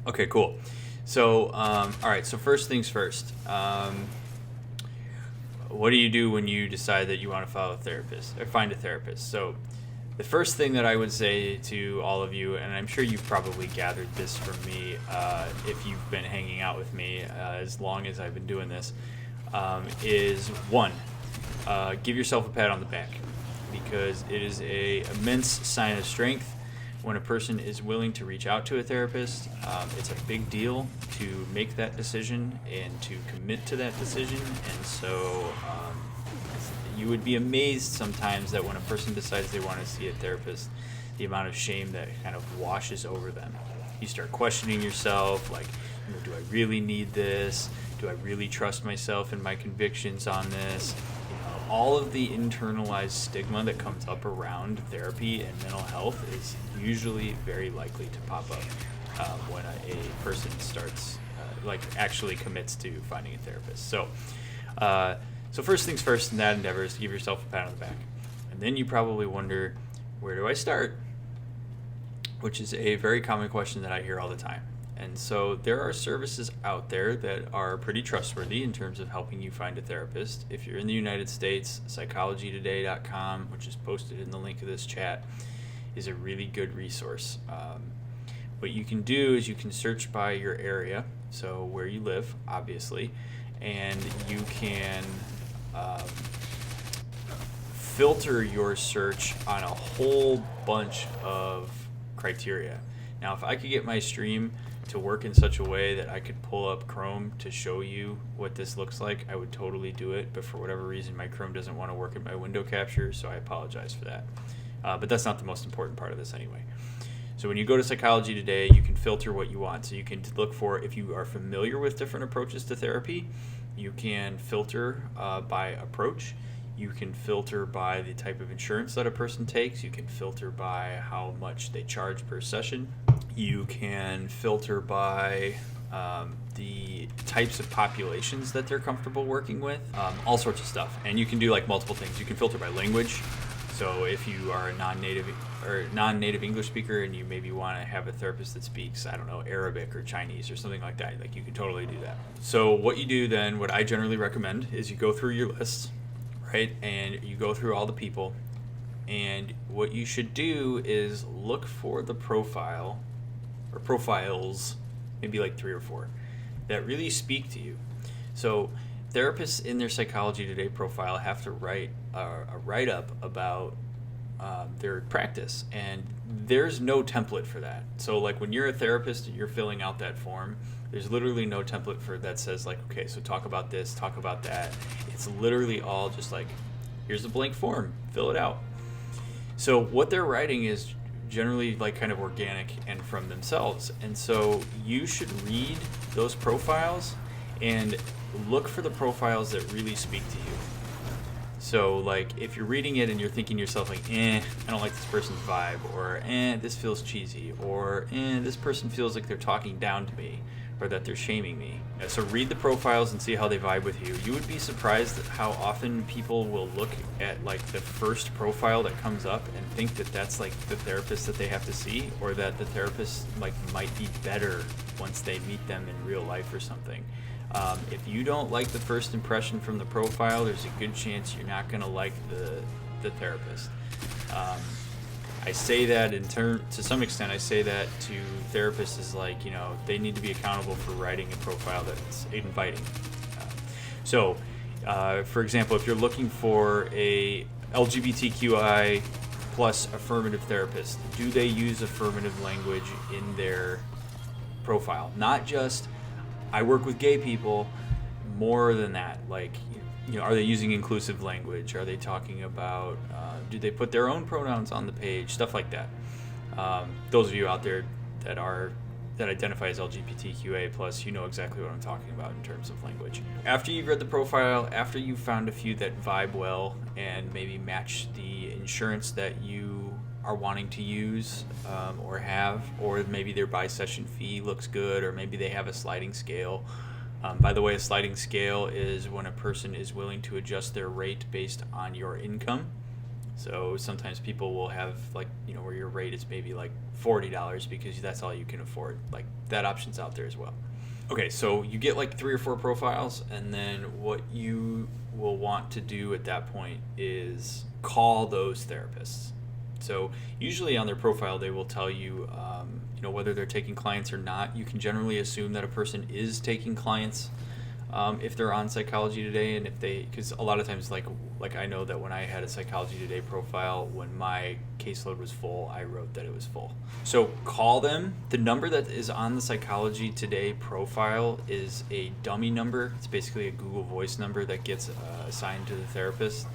Okay, cool. So, all right. So first things first. What do you do when you decide that you want to follow a therapist or find a therapist? So, the first thing that I would say to all of you, and I'm sure you've probably gathered this from me if you've been hanging out with me as long as I've been doing this, is one, give yourself a pat on the back because it is a immense sign of strength when a person is willing to reach out to a therapist. It's a big deal to make that decision and to commit to that decision. And so you would be amazed sometimes that when a person decides they want to see a therapist, the amount of shame that kind of washes over them. You start questioning yourself, like, do I really need this? Do I really trust myself and my convictions on this? All of the internalized stigma that comes up around therapy and mental health is usually very likely to pop up when a person starts, actually commits to finding a therapist. So first things first in that endeavor is to give yourself a pat on the back. And then you probably wonder, where do I start? Which is a very common question that I hear all the time. And so there are services out there that are pretty trustworthy in terms of helping you find a therapist. If you're in the United States, psychologytoday.com, which is posted in the link of this chat, is a really good resource. What you can do is you can search by your area, so where you live, obviously, and you can filter your search on a whole bunch of criteria. Now, if I could get my stream to work in such a way that I could pull up Chrome to show you what this looks like, I would totally do it. But for whatever reason, my Chrome doesn't want to work in my window capture, so I apologize for that. But that's not the most important part of this anyway. So when you go to Psychology Today, you can filter what you want. So you can look for, if you are familiar with different approaches to therapy, you can filter by approach. You can filter by the type of insurance that a person takes. You can filter by how much they charge per session. You can filter by the types of populations that they're comfortable working with, all sorts of stuff. And you can do like multiple things. You can filter by language. So if you are a non-native English speaker and you maybe want to have a therapist that speaks, I don't know, Arabic or Chinese or something like that, like you can totally do that. So what you do then, what I generally recommend is you go through your list, right? And you go through all the people. And what you should do is look for the profile or profiles, maybe like 3 or 4, that really speak to you. So therapists in their Psychology Today profile have to write a write-up about their practice, and there's no template for that. So like when you're a therapist and you're filling out that form, there's literally no template for that says like, okay, so talk about this, talk about that. It's literally all just like, here's a blank form, fill it out. So what they're writing is generally like kind of organic and from themselves. And so you should read those profiles and look for the profiles that really speak to you. So like if you're reading it and you're thinking to yourself like, I don't like this person's vibe, or this feels cheesy, or this person feels like they're talking down to me, or that they're shaming me. So read the profiles and see how they vibe with you. You would be surprised at how often people will look at like the first profile that comes up and think that that's like the therapist that they have to see, or that the therapist like might be better once they meet them in real life or something. If you don't like the first impression from the profile, there's a good chance you're not going to like the therapist. I say that to some extent, I say that to therapists is like, they need to be accountable for writing a profile that's inviting. For example, if you're looking for a LGBTQI plus affirmative therapist, do they use affirmative language in their profile? Not just, I work with gay people, more than that. Like, are they using inclusive language? Are they talking about, do they put their own pronouns on the page? Stuff like that. Those of you out there that identify as LGBTQA plus, you know exactly what I'm talking about in terms of language. After you've read the profile, after you've found a few that vibe well and maybe match the insurance that you are wanting to use or have, or maybe their by-session fee looks good, or maybe they have a sliding scale. By the way, a sliding scale is when a person is willing to adjust their rate based on your income. So sometimes people will have like, where your rate is maybe like $40 because that's all you can afford. Like that option's out there as well. Okay, so you get like 3 or 4 profiles, and then what you will want to do at that point is call those therapists. So usually on their profile they will tell you, whether they're taking clients or not. You can generally assume that a person is taking clients if they're on Psychology Today, and because a lot of times, like I know that when I had a Psychology Today profile, when my caseload was full, I wrote that it was full. So call them. The number that is on the Psychology Today profile is a dummy number. It's basically a Google Voice number that gets assigned to the therapist,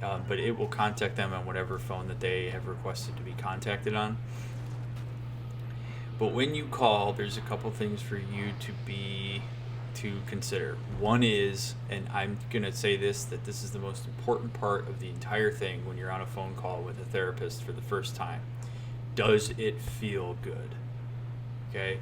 but it will contact them on whatever phone that they have requested to be contacted on. But when you call, there's a couple things for you to consider. One is, and I'm going to say that this is the most important part of the entire thing when you're on a phone call with a therapist for the first time. Does it feel good? Okay?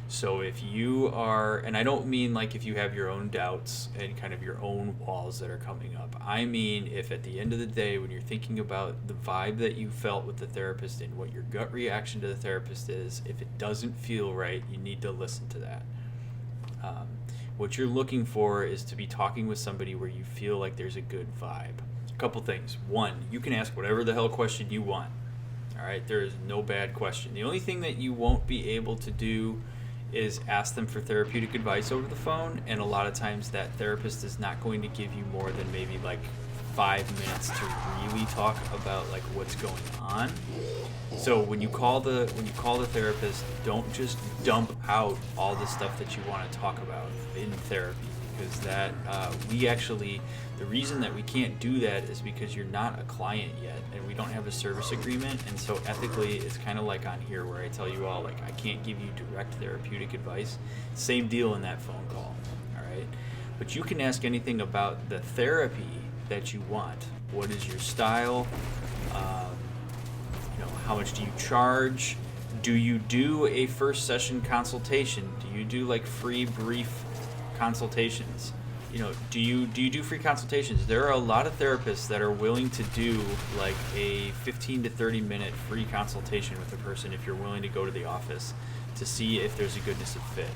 So if you are, and I don't mean like if you have your own doubts and kind of your own walls that are coming up. I mean if at the end of the day, when you're thinking about the vibe that you felt with the therapist and what your gut reaction to the therapist is, if it doesn't feel right, you need to listen to that. What you're looking for is to be talking with somebody where you feel like there's a good vibe. A couple things. One, you can ask whatever the hell question you want. All right, there is no bad question. The only thing that you won't be able to do is ask them for therapeutic advice over the phone, and a lot of times that therapist is not going to give you more than maybe like 5 minutes to really talk about like what's going on. So when you call the therapist, don't just dump out all the stuff that you want to talk about in therapy, because that the reason that we can't do that is because you're not a client yet, and we don't have a service agreement. And so ethically, it's kind of like on here where I tell you all, like, I can't give you direct therapeutic advice. Same deal in that phone call. All right, but you can ask anything about the therapy that you want. What is your style? How much do you charge? Do you do a first session consultation? Do you do like free brief consultations? Do you do free consultations? There are a lot of therapists that are willing to do like a 15 to 30 minute free consultation with a person if you're willing to go to the office to see if there's a goodness of fit.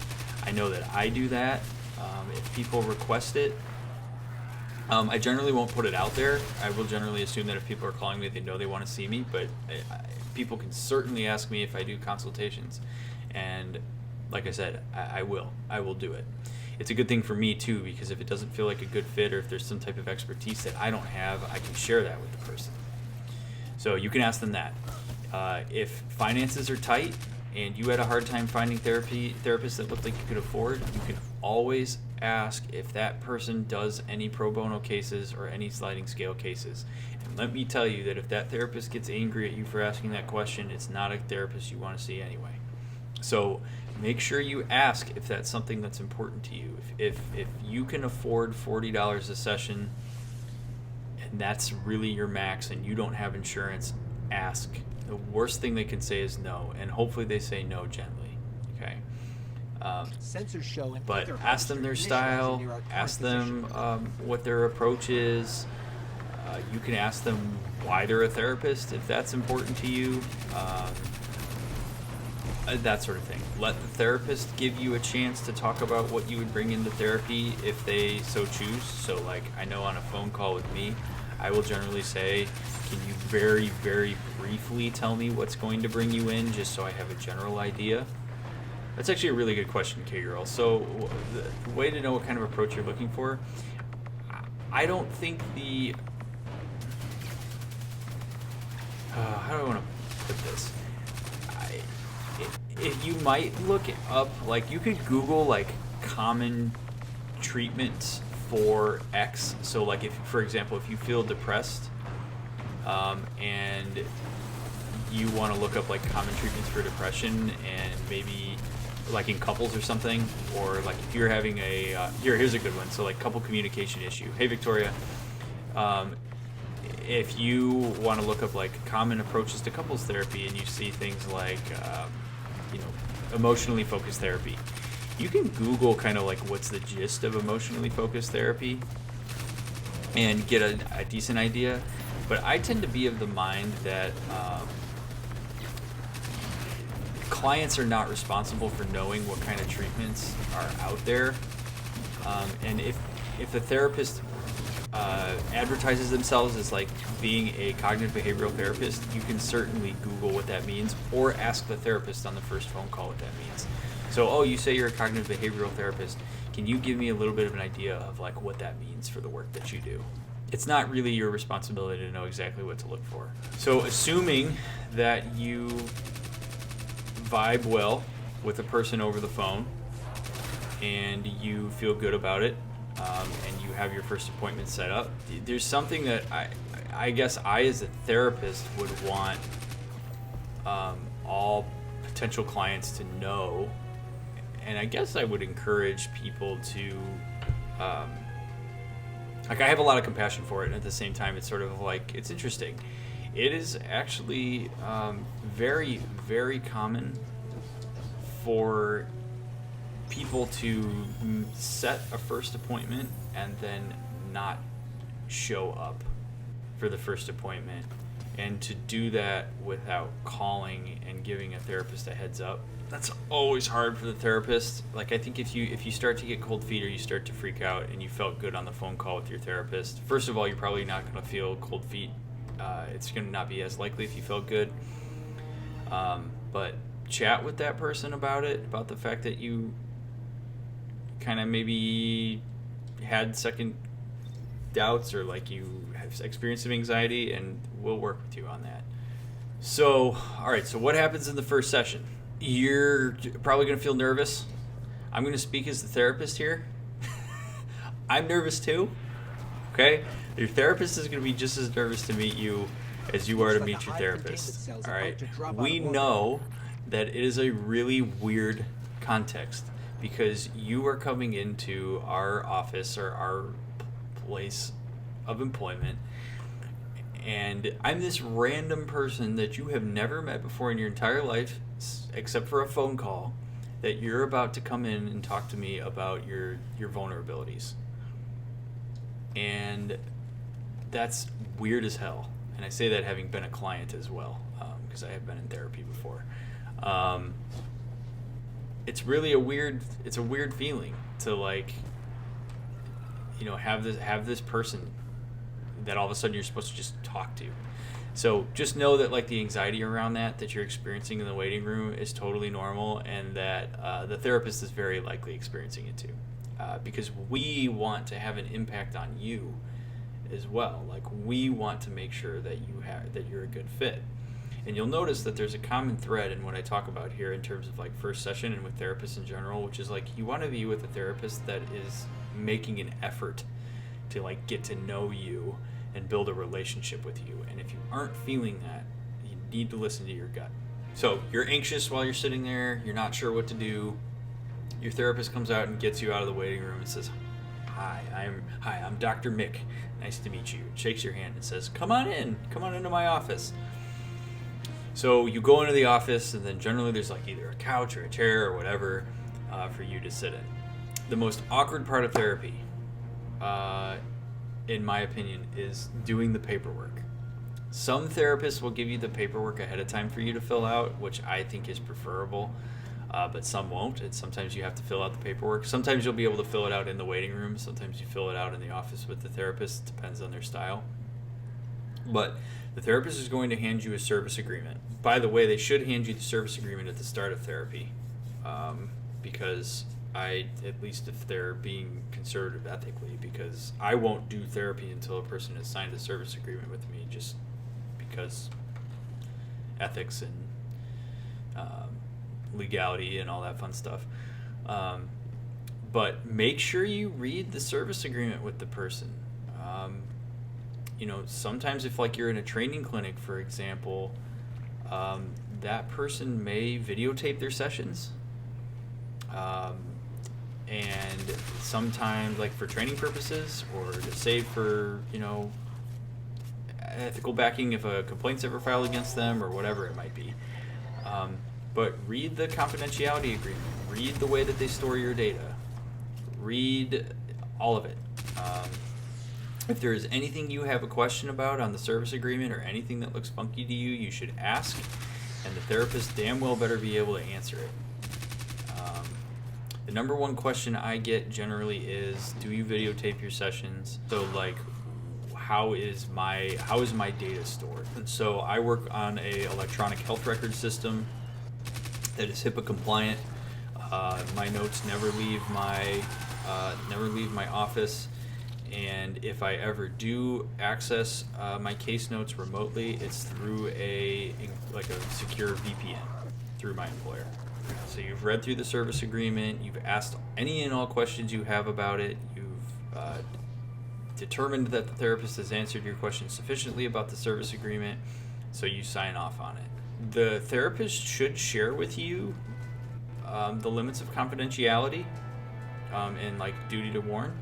I know that I do that. If people request it, I generally won't put it out there. I will generally assume that if people are calling me, they know they want to see me, but people can certainly ask me if I do consultations. And like I said, I will do it. It's a good thing for me too, because if it doesn't feel like a good fit, or if there's some type of expertise that I don't have, I can share that with the person. So you can ask them that. If finances are tight and you had a hard time finding therapists that looked like you could afford, you can always ask if that person does any pro bono cases or any sliding scale cases. And let me tell you that if that therapist gets angry at you for asking that question, it's not a therapist you want to see anyway. So make sure you ask if that's something that's important to you. If you can afford $40 a session and that's really your max and you don't have insurance, ask. The worst thing they can say is no, and hopefully they say no gently. Okay. But ask them their style, ask them what their approach is. You can ask them why they're a therapist if that's important to you, that sort of thing. Let the therapist give you a chance to talk about what you would bring into therapy if they so choose. So like I know on a phone call with me, I will generally say, can you very, very briefly tell me what's going to bring you in, just so I have a general idea? That's actually a really good question, K-Girl. So the way to know what kind of approach you're looking for, I don't think how do I want to put this? If you might look up, like you could Google like common treatments for X. So like if, for example, if you feel depressed and you want to look up like common treatments for depression, and maybe like in couples or something, or like if you're having here's a good one. So like couple communication issue. Hey Victoria, if you want to look up like common approaches to couples therapy, and you see things like emotionally focused therapy, you can Google kind of like what's the gist of emotionally focused therapy and get a decent idea. But I tend to be of the mind that clients are not responsible for knowing what kind of treatments are out there. And if a therapist advertises themselves as like being a cognitive behavioral therapist, you can certainly Google what that means or ask the therapist on the first phone call what that means. So, you say you're a cognitive behavioral therapist. Can you give me a little bit of an idea of like what that means for the work that you do? It's not really your responsibility to know exactly what to look for. So assuming that you vibe well with a person over the phone and you feel good about it, and you have your first appointment set up, there's something that I guess I as a therapist would want all potential clients to know, and I guess I would encourage people to like, I have a lot of compassion for it, and at the same time it's sort of like, it's interesting. It is actually very, very common for people to set a first appointment and then not show up for the first appointment, and to do that without calling and giving a therapist a heads up. That's always hard for the therapist. Like, I think if you start to get cold feet or you start to freak out and you felt good on the phone call with your therapist, first of all, you're probably not going to feel cold feet. It's going to not be as likely if you felt good. But chat with that person about it, about the fact that you kind of maybe had second doubts or like you have experienced some anxiety, and we'll work with you on that. So, all right, so what happens in the first session? You're probably going to feel nervous. I'm going to speak as the therapist here. I'm nervous too. Okay? Your therapist is going to be just as nervous to meet you as you are to meet your therapist. All right? We know that it is a really weird context because you are coming into our office or our place of employment, and I'm this random person that you have never met before in your entire life, except for a phone call, that you're about to come in and talk to me about your vulnerabilities. And that's weird as hell. And I say that having been a client as well, because I have been in therapy before. It's really a weird feeling to, like, have this person that all of a sudden you're supposed to just talk to. So just know that, like, the anxiety around that you're experiencing in the waiting room is totally normal, and that the therapist is very likely experiencing it too, because we want to have an impact on you as well. Like, we want to make sure that you're a good fit. And you'll notice that there's a common thread in what I talk about here in terms of, like, first session and with therapists in general, which is, like, you want to be with a therapist that is making an effort to, like, get to know you and build a relationship with you. And if you aren't feeling that, you need to listen to your gut. So you're anxious while you're sitting there, you're not sure what to do. Your therapist comes out and gets you out of the waiting room and says, Hi, I'm Dr. Mick. Nice to meet you. Shakes your hand and says, come on into my office. So you go into the office, and then generally there's, like, either a couch or a chair or whatever for you to sit in. The most awkward part of therapy, in my opinion, is doing the paperwork. Some therapists will give you the paperwork ahead of time for you to fill out, which I think is preferable, but some won't. And sometimes you have to fill out the paperwork. Sometimes you'll be able to fill it out in the waiting room. Sometimes you fill it out in the office with the therapist. It depends on their style. But the therapist is going to hand you a service agreement. By the way, they should hand you the service agreement at the start of therapy, because at least if they're being conservative ethically, because I won't do therapy until a person has signed a service agreement with me, just because ethics and legality and all that fun stuff. But make sure you read the service agreement with the person. Sometimes if, like, you're in a training clinic, for example, that person may videotape their sessions. And sometimes, like, for training purposes or to save for, ethical backing if a complaint's ever filed against them or whatever it might be. But read the confidentiality agreement. Read the way that they store your data. Read all of it. If there is anything you have a question about on the service agreement or anything that looks funky to you, you should ask, and the therapist damn well better be able to answer it. The number one question I get generally is, do you videotape your sessions? So like, how is my data stored? And so I work on a electronic health record system that is HIPAA compliant. My notes never leave my office, and if I ever do access my case notes remotely, it's through a secure VPN through my employer. So you've read through the service agreement, you've asked any and all questions you have about it, you've determined that the therapist has answered your questions sufficiently about the service agreement, so you sign off on it. The therapist should share with you the limits of confidentiality and like duty to warn.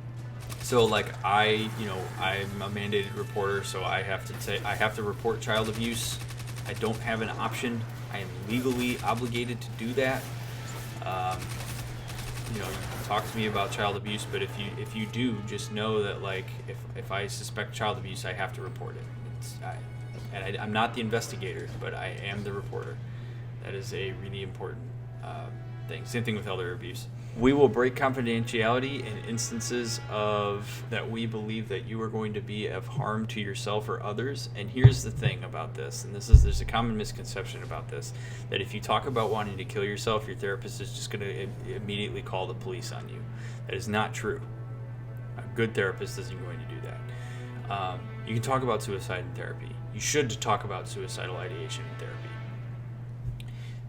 So like I'm a mandated reporter, so I have to report child abuse. I don't have an option. I am legally obligated to do that. You can talk to me about child abuse, but if you do, just know that like if I suspect child abuse, I have to report it. I'm not the investigator, but I am the reporter. That is a really important thing. Same thing with elder abuse. We will break confidentiality in instances of that we believe that you are going to be of harm to yourself or others. And here's the thing about this, and there's a common misconception about this, that if you talk about wanting to kill yourself, your therapist is just going to immediately call the police on you. That is not true. A good therapist isn't going to do that. You can talk about suicide in therapy. You should talk about suicidal ideation in therapy.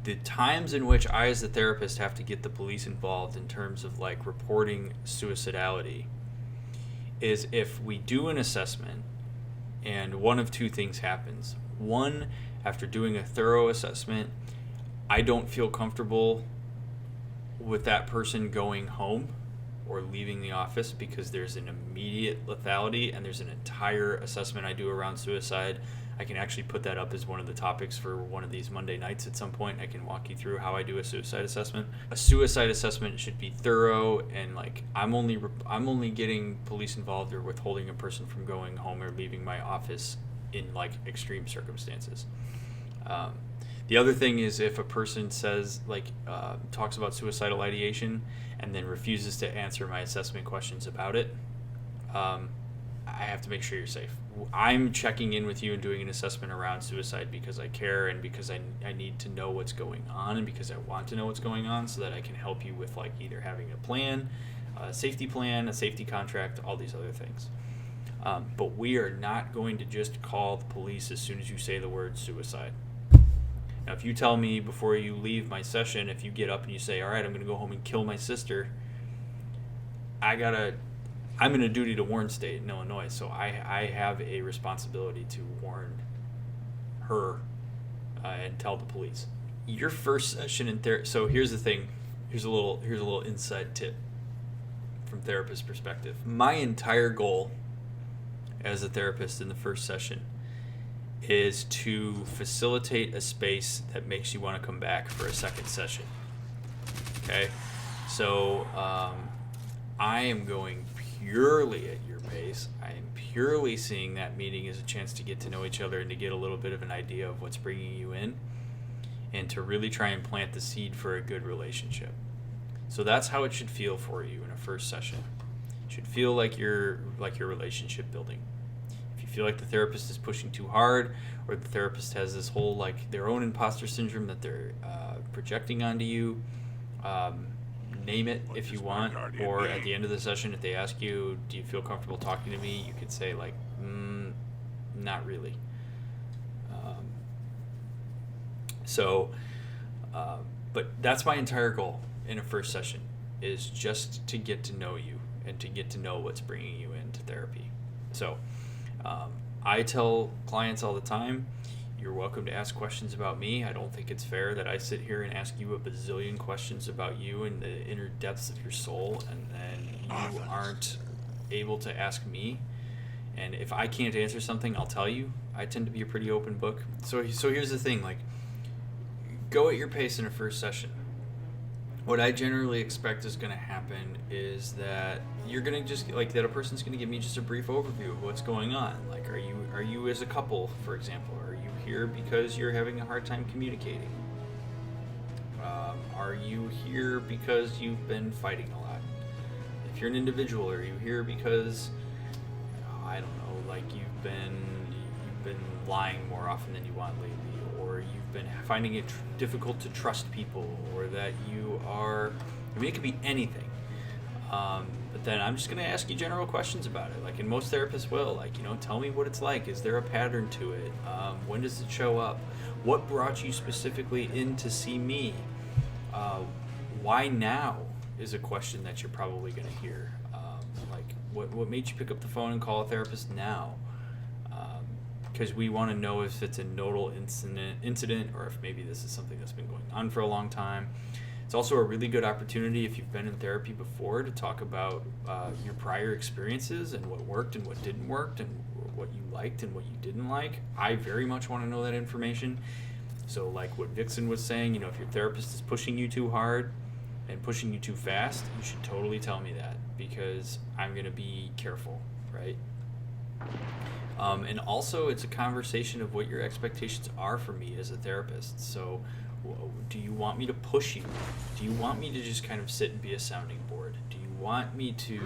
The times in which I as the therapist have to get the police involved in terms of like reporting suicidality is if we do an assessment and one of two things happens. One, after doing a thorough assessment, I don't feel comfortable with that person going home or leaving the office because there's an immediate lethality, and there's an entire assessment I do around suicide. I can actually put that up as one of the topics for one of these Monday nights at some point. I can walk you through how I do a suicide assessment. A suicide assessment should be thorough, and like I'm only getting police involved or withholding a person from going home or leaving my office in like extreme circumstances. The other thing is if a person says talks about suicidal ideation and then refuses to answer my assessment questions about it, I have to make sure you're safe. I'm checking in with you and doing an assessment around suicide because I care and because I need to know what's going on and because I want to know what's going on so that I can help you with like either having a plan, a safety plan, a safety contract, all these other things. But we are not going to just call the police as soon as you say the word suicide. Now, if you tell me before you leave my session, if you get up and you say, all right, I'm going to go home and kill my sister, I'm in a duty to warn state in Illinois, so I have a responsibility to warn her and tell the police. Your first session in therapy. So here's the thing. Here's a little inside tip from therapist perspective. My entire goal as a therapist in the first session is to facilitate a space that makes you want to come back for a second session. Okay, so I am going purely at your pace. I am purely seeing that meeting as a chance to get to know each other and to get a little bit of an idea of what's bringing you in and to really try and plant the seed for a good relationship. So that's how it should feel for you in a first session. It should feel like you're relationship building. If you feel like the therapist is pushing too hard or the therapist has this whole like their own imposter syndrome that they're projecting onto you, name it if you want, or at the end of the session if they ask you, do you feel comfortable talking to me, you could say like, not really. But that's my entire goal in a first session, is just to get to know you and to get to know what's bringing you into therapy. So I tell clients all the time, you're welcome to ask questions about me. I don't think it's fair that I sit here and ask you a bazillion questions about you and the inner depths of your soul, and then you aren't able to ask me. And if I can't answer something, I'll tell you. I tend to be a pretty open book. So here's the thing, like, go at your pace in a first session. What I generally expect is going to happen is that you're going to just like that a person's going to give me just a brief overview of what's going on. Like, are you as a couple, for example, are you here because you're having a hard time communicating? Are you here because you've been fighting a lot? If you're an individual, are you here because I don't know, like you've been lying more often than you want lately, or you've been finding it difficult to trust people, or that you are, I mean, it could be anything. But then I'm just going to ask you general questions about it, like, and most therapists will, like, you know, tell me what it's like. Is there a pattern to it? When does it show up? What brought you specifically in to see me? Why now is a question that you're probably going to hear. Like, what made you pick up the phone and call a therapist now? Because we want to know if it's a nodal incident or if maybe this is something that's been going on for a long time. It's also a really good opportunity if you've been in therapy before to talk about your prior experiences and what worked and what didn't work and what you liked and what you didn't like. I very much want to know that information. So like what Vixen was saying, you know, if your therapist is pushing you too hard and pushing you too fast, you should totally tell me that, because I'm going to be careful, right? And also, it's a conversation of what your expectations are for me as a therapist. So, do you want me to push you? Do you want me to just kind of sit and be a sounding board? Do you want me to, you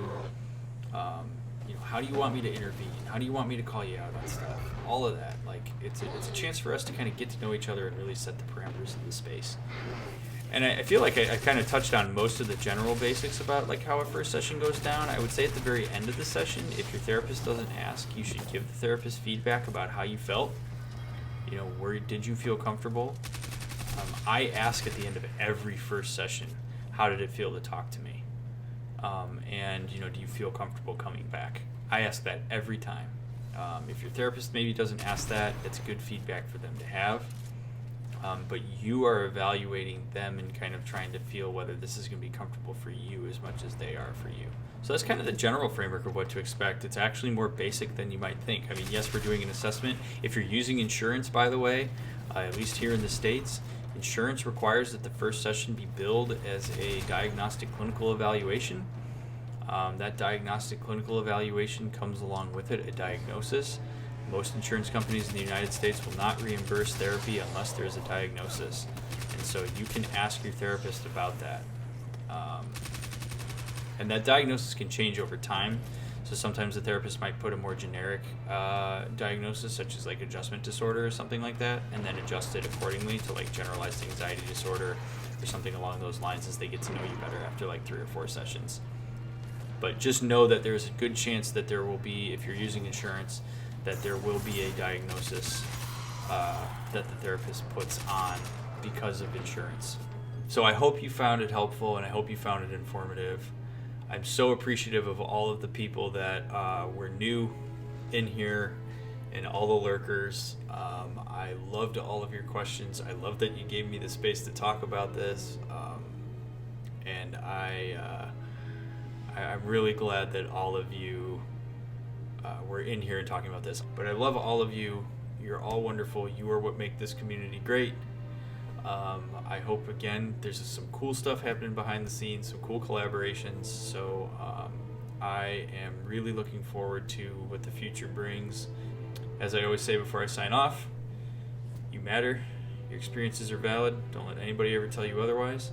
know, how do you want me to intervene? How do you want me to call you out on stuff? All of that. Like, it's a chance for us to kind of get to know each other and really set the parameters of the space. And I feel like I kind of touched on most of the general basics about like how a first session goes down. I would say at the very end of the session, if your therapist doesn't ask, you should give the therapist feedback about how you felt. You know, where did you feel comfortable? I ask at the end of every first session, how did it feel to talk to me? And, you know, do you feel comfortable coming back? I ask that every time. If your therapist maybe doesn't ask that, it's good feedback for them to have. But you are evaluating them and kind of trying to feel whether this is going to be comfortable for you as much as they are for you. So that's kind of the general framework of what to expect. It's actually more basic than you might think. I mean, yes, we're doing an assessment. If you're using insurance, by the way, at least here in the States, insurance requires that the first session be billed as a diagnostic clinical evaluation. That diagnostic clinical evaluation comes along with it a diagnosis. Most insurance companies in the United States will not reimburse therapy unless there's a diagnosis. And so you can ask your therapist about that. And that diagnosis can change over time. So sometimes the therapist might put a more generic diagnosis, such as like adjustment disorder or something like that, and then adjust it accordingly to like generalized anxiety disorder or something along those lines as they get to know you better after like 3 or 4 sessions. But just know that there's a good chance that there will be, if you're using insurance, that there will be a diagnosis that the therapist puts on because of insurance. So I hope you found it helpful and I hope you found it informative. I'm so appreciative of all of the people that were new in here and all the lurkers. I loved all of your questions. I love that you gave me the space to talk about this. And I'm really glad that all of you were in here and talking about this. But I love all of you. You're all wonderful. You are what make this community great. I hope, again, there's some cool stuff happening behind the scenes, some cool collaborations. So I am really looking forward to what the future brings. As I always say before I sign off, you matter. Your experiences are valid. Don't let anybody ever tell you otherwise.